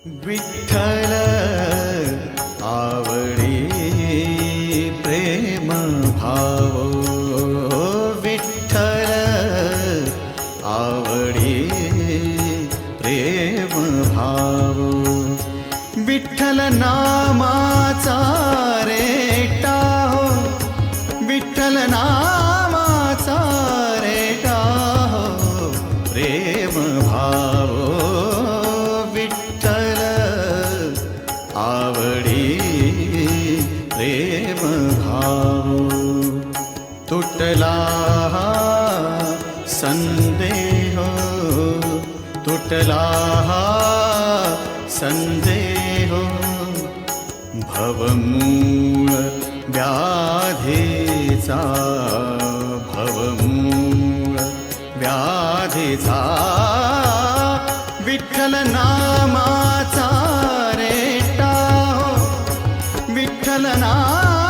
विठ्ठल आवडी प्रेम भाव, विठ्ठल आवडी प्रेम भाव, विठ्ठल नामाचा रेटा हो, विठ्ठल नामाचा रेटा हो प्रेम भाव, विठ्ठल आवडी प्रेम भाव. तुटला संदेह, तुटला संदेह, भवमूळ व्याधीचा, भवमूळ व्याधीचा, विठ्ठल नामाचा रेटा हो, विठ्ठल नाम